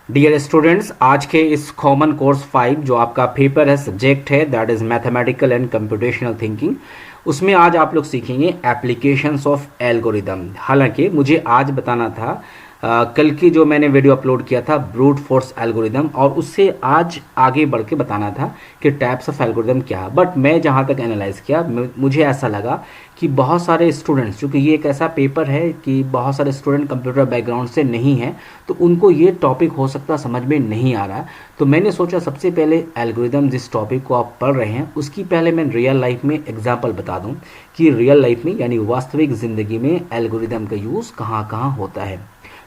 Dear students, आज के इस कॉमन कोर्स 5 जो आपका पेपर है, सब्जेक्ट है, that is mathematical and computational thinking, उसमें आज आप लोग सीखेंगे एप्लीकेशंस ऑफ एल्गोरिदम। हालांकि मुझे आज बताना था कल की जो मैंने वीडियो अपलोड किया था ब्रूट फोर्स एल्गोरिदम, और उससे आज आगे बढ़ के बताना था कि टाइप्स ऑफ एल्गोरिदम क्या है। बट मैं जहाँ तक एनालाइज किया, मुझे ऐसा लगा कि बहुत सारे स्टूडेंट्स, क्योंकि ये एक ऐसा पेपर है कि बहुत सारे स्टूडेंट कंप्यूटर बैकग्राउंड से नहीं हैं, तो उनको ये टॉपिक हो सकता समझ में नहीं आ रहा। तो मैंने सोचा सबसे पहले एल्गोरिदम, जिस टॉपिक को आप पढ़ रहे हैं उसकी पहले मैं रियल लाइफ में एग्जांपल बता दूं कि रियल लाइफ में यानी वास्तविक ज़िंदगी में एल्गोरिदम का यूज़ कहाँ कहाँ होता है।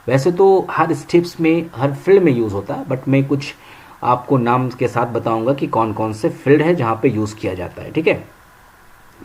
वैसे तो हर स्टेप्स में, हर फील्ड में यूज़ होता है, बट मैं कुछ आपको नाम के साथ बताऊंगा कि कौन कौन से फील्ड है जहाँ पे यूज़ किया जाता है। ठीक है,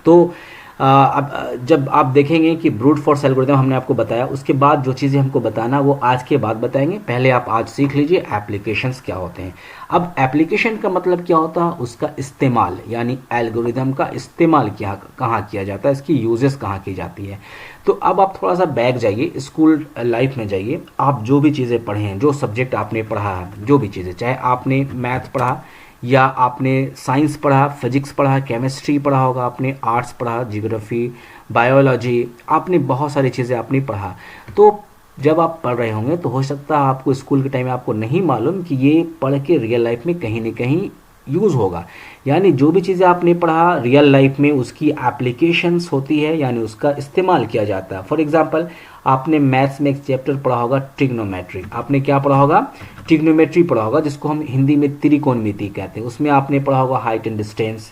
तो अब जब आप देखेंगे कि ब्रूट फोर्स एल्गोरिथम हमने आपको बताया, उसके बाद जो चीज़ें हमको बताना वो आज के बाद बताएंगे। पहले आप आज सीख लीजिए एप्लीकेशंस क्या होते हैं। अब एप्लीकेशन का मतलब क्या होता है, उसका इस्तेमाल, यानी एल्गोरिथम का इस्तेमाल क्या कहाँ किया जाता है, इसकी यूजेस कहाँ की जाती है। तो अब आप थोड़ा सा बैक जाइए, स्कूल लाइफ में जाइए। आप जो भी चीज़ें पढ़े हैं, जो सब्जेक्ट आपने पढ़ा है, जो भी चीज़ें, चाहे आपने मैथ पढ़ा या आपने साइंस पढ़ा, फिजिक्स पढ़ा, केमिस्ट्री पढ़ा होगा, आपने आर्ट्स पढ़ा, जियोग्राफी, बायोलॉजी, आपने बहुत सारी चीज़ें आपने पढ़ा। तो जब आप पढ़ रहे होंगे तो हो सकता है आपको स्कूल के टाइम में आपको नहीं मालूम कि ये पढ़ के रियल लाइफ में कहीं ना कहीं यूज़ होगा। यानी जो भी चीज़ें आपने पढ़ा रियल लाइफ में उसकी एप्लीकेशंस होती है, यानी उसका इस्तेमाल किया जाता है। फॉर एग्जांपल, आपने मैथ्स में एक चैप्टर पढ़ा होगा ट्रिग्नोमेट्री। आपने क्या पढ़ा होगा? ट्रिग्नोमेट्री पढ़ा होगा, जिसको हम हिंदी में त्रिकोणमिति कहते हैं। उसमें आपने पढ़ा होगा हाइट एंड डिस्टेंस,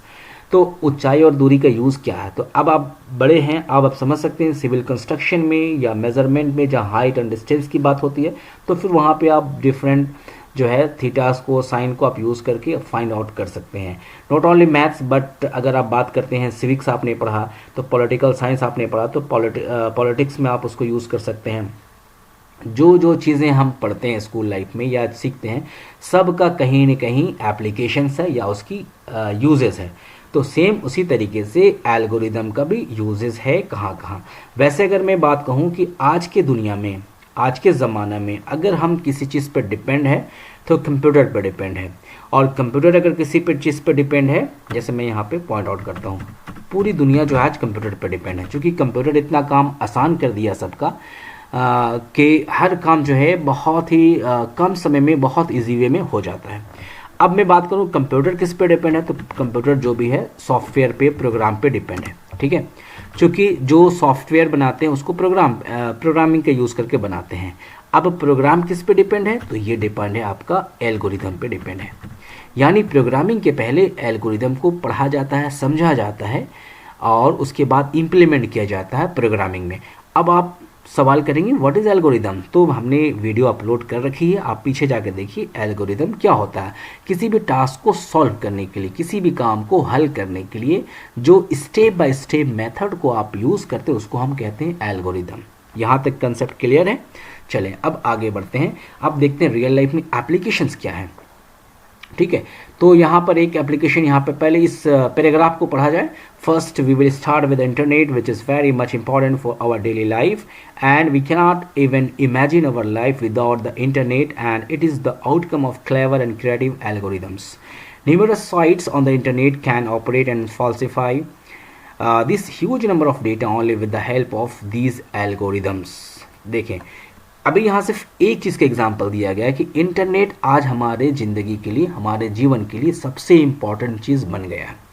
तो ऊंचाई और दूरी का यूज़ क्या है। तो अब आप बड़े हैं, अब आप समझ सकते हैं सिविल कंस्ट्रक्शन में या मेजरमेंट में जहाँ हाइट एंड डिस्टेंस की बात होती है, तो फिर वहाँ पे आप डिफरेंट जो है थीटास को, साइन को आप यूज़ करके फाइंड आउट कर सकते हैं। नॉट ओनली मैथ्स, बट अगर आप बात करते हैं सिविक्स आपने पढ़ा, तो पॉलिटिकल साइंस आपने पढ़ा, तो पॉलिटिक्स में आप उसको यूज़ कर सकते हैं। जो जो चीज़ें हम पढ़ते हैं स्कूल लाइफ में या सीखते हैं, सब का कहीं न कहीं एप्लीकेशंस है या उसकी यूजेस है। तो सेम उसी तरीके से एल्गोरिदम का भी यूजेस है कहाँ कहाँ। वैसे अगर मैं बात कहूँ कि आज के दुनिया में, आज के ज़माना में अगर हम किसी चीज़ पर डिपेंड है तो कंप्यूटर पर डिपेंड है। और कंप्यूटर अगर किसी पर चीज़ पर डिपेंड है, जैसे मैं यहाँ पे पॉइंट आउट करता हूँ, पूरी दुनिया जो है आज कंप्यूटर पर डिपेंड है, क्योंकि कंप्यूटर इतना काम आसान कर दिया सबका कि हर काम जो है बहुत ही कम समय में बहुत इजी वे में हो जाता है। अब मैं बात करूँ कंप्यूटर किस पे डिपेंड है, तो कंप्यूटर जो भी है सॉफ्टवेयर पे, प्रोग्राम पे डिपेंड है। ठीक है, क्योंकि जो सॉफ्टवेयर बनाते हैं उसको प्रोग्रामिंग का यूज़ करके बनाते हैं। अब प्रोग्राम किस पे डिपेंड है, तो ये डिपेंड है आपका एल्गोरिथम पे डिपेंड है। यानी प्रोग्रामिंग के पहले एल्गोरिथम को पढ़ा जाता है, समझा जाता है, और उसके बाद इम्प्लीमेंट किया जाता है प्रोग्रामिंग में। अब आप सवाल करेंगे व्हाट इज़ एल्गोरिदम, तो हमने वीडियो अपलोड कर रखी है, आप पीछे जाकर देखिए एल्गोरिदम क्या होता है। किसी भी टास्क को सॉल्व करने के लिए, किसी भी काम को हल करने के लिए जो स्टेप बाय स्टेप मेथड को आप यूज़ करते हैं उसको हम कहते हैं एल्गोरिदम। यहाँ तक कंसेप्ट क्लियर है? चलें अब आगे बढ़ते हैं। अब देखते हैं रियल लाइफ में एप्लीकेशंस क्या है। ठीक है, तो यहाँ पर एक एप्लीकेशन, यहाँ पे पहले इस पैराग्राफ को पढ़ा जाए। First we will start with internet which is very much important for our daily life and we cannot even imagine our life without the internet and it is the outcome of clever and creative algorithms. Numerous sites on the internet can operate and falsify this huge number of data only with the help of these algorithms. देखें, अभी यहाँ सिर्फ एक चीज़ का example दिया गया है कि इंटरनेट आज हमारे ज़िंदगी के लिए, हमारे जीवन के लिए सबसे इम्पॉर्टेंट चीज़ बन गया है।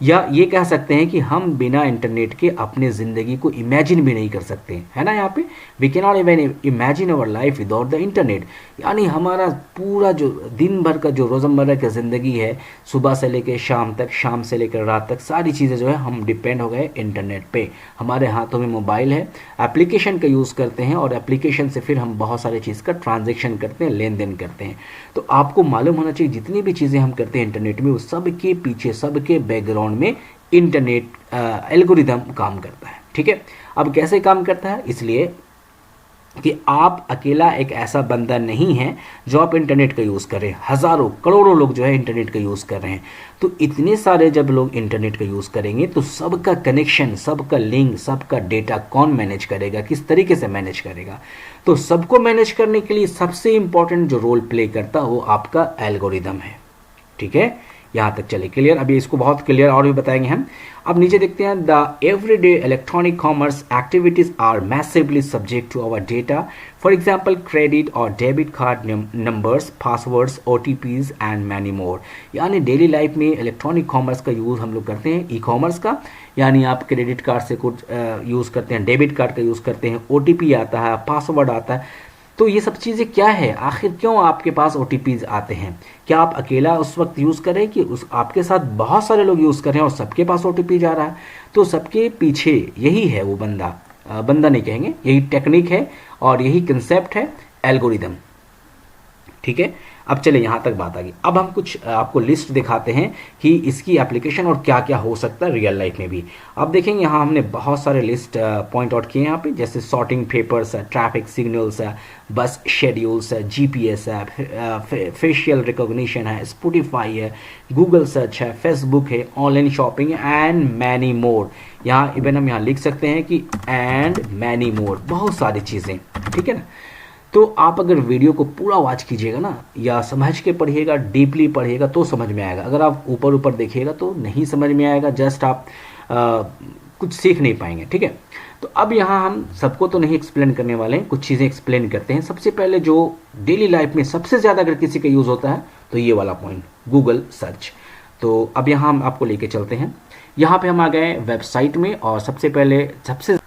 या ये कह सकते हैं कि हम बिना इंटरनेट के अपने ज़िंदगी को इमेजिन भी नहीं कर सकते, है ना। यहाँ पे we can not even imagine our life without the internet. यानी हमारा पूरा जो दिन भर का जो रोज़मर्रा की ज़िंदगी है, सुबह से लेकर शाम तक, शाम से लेकर रात तक, सारी चीज़ें जो है हम डिपेंड हो गए इंटरनेट पे। हमारे हाथों में मोबाइल है, एप्लीकेशन का यूज़ करते हैं और एप्लीकेशन से फिर हम बहुत सारी चीज़ का ट्रांजेक्शन करते हैं, लेन देन करते हैं। तो आपको मालूम होना चाहिए जितनी भी चीज़ें हम करते हैं इंटरनेट में, वो सब के पीछे, सब के बैकग्राउंड में इंटरनेट एल्गोरिदम काम करता है। ठीक है, अब कैसे काम करता है, इसलिए कि आप अकेला एक ऐसा बंदा नहीं है जो आप इंटरनेट का यूज़ कर रहे हैं, हज़ारों करोड़ों लोग जो है इंटरनेट का यूज़ कर रहे हैं। तो इतने सारे जब लोग इंटरनेट का यूज़ करेंगे तो सबका कनेक्शन, सबका लिंक, सबका डेटा कौन मैनेज करेगा, किस तरीके से मैनेज करेगा। तो सबको मैनेज करने के लिए सबसे इम्पॉर्टेंट जो रोल प्ले करता है वो आपका एल्गोरिदम है। ठीक है, यहाँ तक चले क्लियर। अभी इसको बहुत क्लियर और भी बताएंगे हम। अब नीचे देखते हैं, the everyday electronic commerce activities are massively subject to our data, for example credit और debit card numbers, passwords, OTPs and many more. यानी डेली लाइफ में इलेक्ट्रॉनिक कॉमर्स का यूज़ हम लोग करते हैं, ई कॉमर्स का, यानी आप क्रेडिट कार्ड से कुछ यूज़ करते हैं, डेबिट कार्ड का यूज़ करते हैं, OTP आता है, पासवर्ड आता है। तो ये सब चीज़ें क्या है, आखिर क्यों आपके पास OTPs आते हैं? क्या आप अकेला उस वक्त यूज़ करें कि उस आपके साथ बहुत सारे लोग यूज़ कर रहे हैं और सबके पास OTP जा रहा है? तो सबके पीछे यही है वो बंदा नहीं कहेंगे, यही टेक्निक है और यही कंसेप्ट है एल्गोरिदम। ठीक है, अब चले यहाँ तक बात आ गई। अब हम कुछ आपको लिस्ट दिखाते हैं कि इसकी एप्लीकेशन और क्या क्या हो सकता है रियल लाइफ में भी। अब देखेंगे यहाँ हमने बहुत सारे लिस्ट पॉइंट आउट किए हैं यहाँ पे, जैसे सॉर्टिंग पेपर्स है, ट्रैफिक सिग्नल्स है, बस शेड्यूल्स है, GPS है, फेशियल रिकॉग्निशन है, स्पॉटिफाई है, गूगल सर्च है, फेसबुक है, ऑनलाइन शॉपिंग एंड मैनी मोर। यहाँ इवन हम यहाँ लिख सकते हैं कि एंड मैनी मोर, बहुत सारी चीज़ें। ठीक है ना। तो आप अगर वीडियो को पूरा वॉच कीजिएगा ना, या समझ के पढ़िएगा, डीपली पढ़िएगा तो समझ में आएगा। अगर आप ऊपर ऊपर देखिएगा तो नहीं समझ में आएगा, जस्ट आप कुछ सीख नहीं पाएंगे। ठीक है, तो अब यहाँ हम सबको तो नहीं एक्सप्लेन करने वाले हैं, कुछ चीज़ें एक्सप्लेन करते हैं। सबसे पहले जो डेली लाइफ में सबसे ज़्यादा अगर किसी का यूज़ होता है तो ये वाला पॉइंट, गूगल सर्च। तो अब यहाँ हम आपको लेके चलते हैं। यहाँ पे हम आ गए वेबसाइट में, और सबसे पहले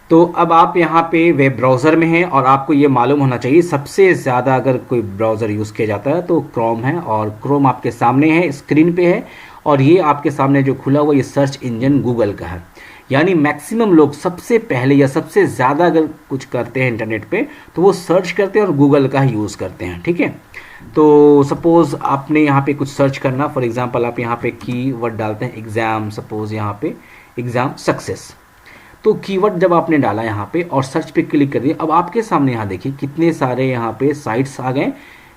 तो अब आप यहाँ पे वेब ब्राउज़र में हैं और आपको ये मालूम होना चाहिए सबसे ज़्यादा अगर कोई ब्राउज़र यूज़ किया जाता है तो क्रोम है, और क्रोम आपके सामने है, स्क्रीन पे है, और ये आपके सामने जो खुला हुआ ये सर्च इंजन गूगल का है। यानी मैक्सिमम लोग सबसे पहले या सबसे ज़्यादा अगर कुछ करते हैं इंटरनेट पे तो वो सर्च करते हैं और गूगल का ही यूज़ करते हैं। ठीक है, तो सपोज़ आपने यहाँ पे कुछ सर्च करना, फॉर एग्जांपल आप यहाँ पे कीवर्ड डालते हैं एग्ज़ाम, सपोज़ यहाँ पे एग्ज़ाम सक्सेस। तो कीवर्ड जब आपने डाला यहाँ पे और सर्च पे क्लिक कर दिया, अब आपके सामने यहाँ देखिए कितने सारे यहाँ पे साइट्स आ गए,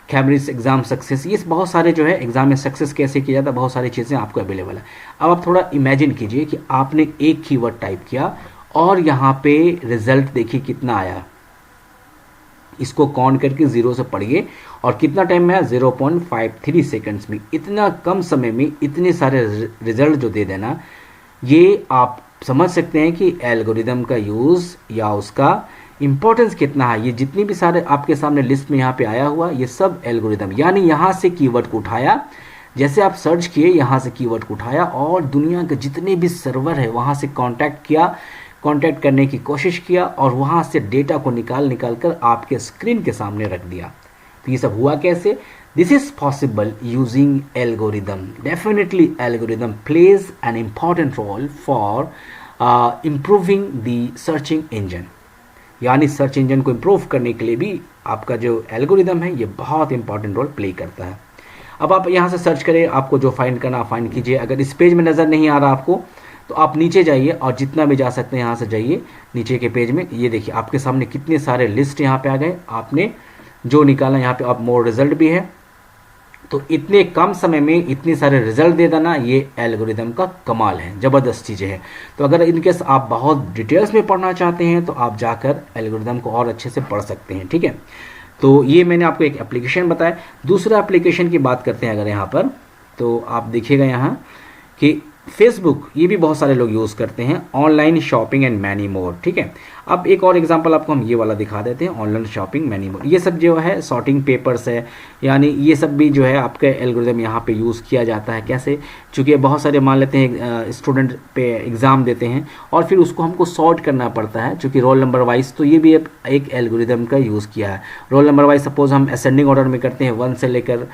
कैम्ब्रिज एग्जाम सक्सेस, ये बहुत सारे जो है एग्जाम में सक्सेस कैसे किया जाता है, बहुत सारी चीज़ें आपको अवेलेबल है। अब आप थोड़ा इमेजिन कीजिए कि आपने एक कीवर्ड टाइप किया और यहाँ पे रिजल्ट देखिए कितना आया। इसको काउंट करके 0 से पढ़िए, और कितना टाइम में आया, 0.53 सेकंड्स में। इतना कम समय में इतने सारे रिजल्ट जो दे देना, ये आप समझ सकते हैं कि एल्गोरिदम का यूज़ या उसका इंपॉर्टेंस कितना है। ये जितनी भी सारे आपके सामने लिस्ट में यहाँ पे आया हुआ, ये सब एल्गोरिदम, यानी यहाँ से कीवर्ड को उठाया, जैसे आप सर्च किए यहाँ से कीवर्ड को उठाया और दुनिया के जितने भी सर्वर है वहाँ से कांटेक्ट करने की कोशिश किया और वहाँ से डेटा को निकाल कर आपके स्क्रीन के सामने रख दिया। तो ये सब हुआ कैसे? This is possible using algorithm. Definitely algorithm plays an important role for improving the searching engine. यानी सर्च इंजन को इम्प्रूव करने के लिए भी आपका जो एल्गोरिदम है ये बहुत इंपॉर्टेंट रोल प्ले करता है। अब आप यहाँ से सर्च करें, आपको जो फाइंड करना फाइंड कीजिए। अगर इस पेज में नज़र नहीं आ रहा आपको तो आप नीचे जाइए और जितना भी जा सकते हैं यहाँ से जाइए नीचे के पेज में। ये देखिए आपके सामने कितने सारे लिस्ट यहाँ पे आ गए, आपने जो निकाला यहाँ पे। अब मोर रिजल्ट भी है। तो इतने कम समय में इतने सारे रिजल्ट दे देना, ये एल्गोरिदम का कमाल है, ज़बरदस्त चीज़ें हैं। तो अगर इनकेस आप बहुत डिटेल्स में पढ़ना चाहते हैं तो आप जाकर एल्गोरिदम को और अच्छे से पढ़ सकते हैं। ठीक है, तो ये मैंने आपको एक एप्लीकेशन बताया। दूसरा एप्लीकेशन की बात करते हैं अगर यहाँ पर, तो आप देखिएगा यहाँ कि फेसबुक, ये भी बहुत सारे लोग यूज़ करते हैं, ऑनलाइन शॉपिंग एंड मैनी मोर। ठीक है, अब एक और एग्जांपल आपको हम ये वाला दिखा देते हैं, ऑनलाइन शॉपिंग मैनी मोर। ये सब जो है सॉर्टिंग पेपर्स है, यानी ये सब भी जो है आपके एल्गोरिदम यहाँ पे यूज़ किया जाता है। कैसे? चूँकि बहुत सारे मान लेते हैं स्टूडेंट पे एग्ज़ाम देते हैं और फिर उसको हमको सॉर्ट करना पड़ता है, चूँकि रोल नंबर वाइज, तो ये भी एक एल्गोरिदम का यूज़ किया है। रोल नंबर वाइज सपोज हम असेंडिंग ऑर्डर में करते हैं, 1 से लेकर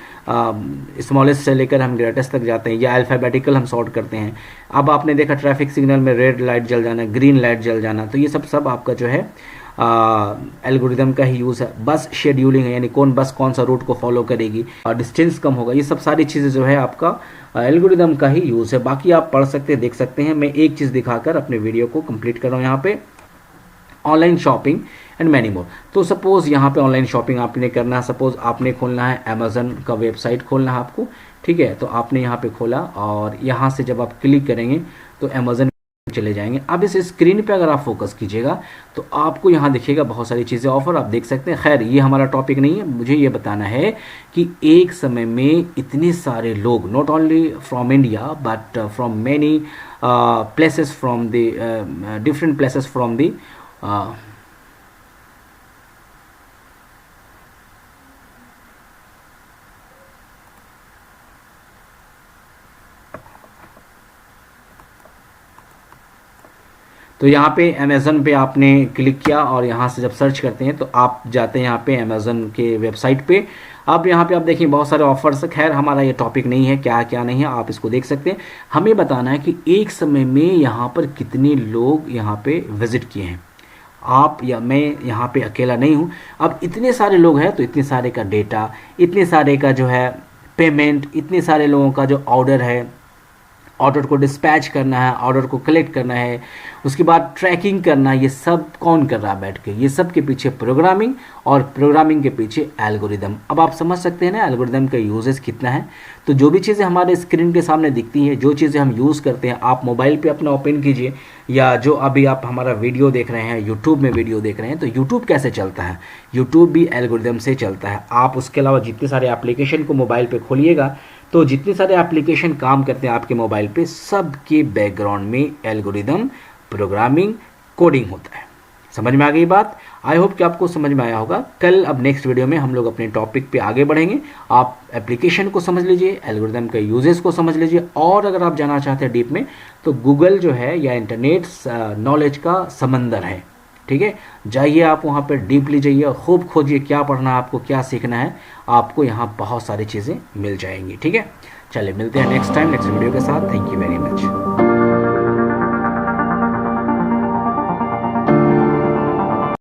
स्मॉलेस्ट से लेकर हम ग्रेटेस्ट तक जाते हैं, या अल्फ़ाबेटिकल हम सॉर्ट करते हैं। अब आपने देखा ट्रैफिक सिग्नल में रेड लाइट जल जाना, ग्रीन लाइट जल जाना, तो ये सब आपका जो है एल्गोरिदम का ही यूज़ है। बस शेड्यूलिंग है, यानी कौन बस कौन सा रूट को फॉलो करेगी और डिस्टेंस कम होगा, ये सब सारी चीज़ें जो है आपका एल्गोरिदम का ही यूज़ है। बाकी आप पढ़ सकते हैं, देख सकते हैं। मैं एक चीज़ दिखाकर अपने वीडियो को कंप्लीट कर रहा हूँ यहाँ पे। ऑनलाइन शॉपिंग एंड मैनी मोर। तो सपोज़ यहाँ पे ऑनलाइन शॉपिंग आपने करना है, सपोज़ आपने खोलना है अमेज़न का वेबसाइट खोलना है आपको, ठीक है। तो आपने यहाँ पे खोला और यहाँ से जब आप क्लिक करेंगे तो अमेज़न चले जाएंगे। अब इस स्क्रीन पे अगर आप फोकस कीजिएगा तो आपको यहाँ दिखेगा बहुत सारी चीज़ें ऑफर आप देख सकते हैं। खैर ये हमारा टॉपिक नहीं है, मुझे ये बताना है कि एक समय में इतने सारे लोग, not only from India but from many places from the different places from the तो यहाँ पे अमेज़न पे आपने क्लिक किया और यहाँ से जब सर्च करते हैं तो आप जाते हैं यहाँ पे अमेज़न के वेबसाइट पे। अब यहाँ पे आप देखिए बहुत सारे ऑफर्स। खैर हमारा ये टॉपिक नहीं है क्या क्या नहीं है, आप इसको देख सकते हैं। हमें बताना है कि एक समय में यहाँ पर कितने लोग यहाँ पे विजिट किए हैं। आप या मैं यहाँ पे अकेला नहीं हूँ। अब इतने सारे लोग हैं तो इतने सारे का डेटा, इतने सारे का जो है पेमेंट, इतने सारे लोगों का जो ऑर्डर है, ऑर्डर को डिस्पैच करना है, ऑर्डर को कलेक्ट करना है, उसके बाद ट्रैकिंग करना है, ये सब कौन कर रहा है बैठ के? ये सब के पीछे प्रोग्रामिंग, और प्रोग्रामिंग के पीछे एल्गोरिदम। अब आप समझ सकते हैं ना एल्गोरिदम का यूजेस कितना है। तो जो भी चीज़ें हमारे स्क्रीन के सामने दिखती हैं, जो चीज़ें हम यूज़ करते हैं, आप मोबाइल पे अपना ओपन कीजिए, या जो अभी आप हमारा वीडियो देख रहे हैं, यूट्यूब में वीडियो देख रहे हैं, तो यूट्यूब कैसे चलता है? यूट्यूब भी एल्गोरिदम से चलता है। आप उसके अलावा जितने सारे एप्लीकेशन को मोबाइल पे खोलिएगा तो जितने सारे एप्लीकेशन काम करते हैं आपके मोबाइल पे, सब के बैकग्राउंड में एल्गोरिदम, प्रोग्रामिंग, कोडिंग होता है। समझ में आ गई बात? आई होप कि आपको समझ में आया होगा। कल अब नेक्स्ट वीडियो में हम लोग अपने टॉपिक पे आगे बढ़ेंगे। आप एप्लीकेशन को समझ लीजिए, एल्गोरिदम के यूजेस को समझ लीजिए, और अगर आप जाना चाहते हैं डीप में तो गूगल जो है या इंटरनेट नॉलेज का समंदर है, ठीक है। जाइए आप वहाँ पर डीपली जाइए और खूब खोजिए क्या पढ़ना है आपको, क्या सीखना है आपको। यहाँ बहुत सारी चीज़ें मिल जाएंगी, ठीक है। चलिए मिलते हैं नेक्स्ट टाइम नेक्स्ट वीडियो के साथ। Thank you very much.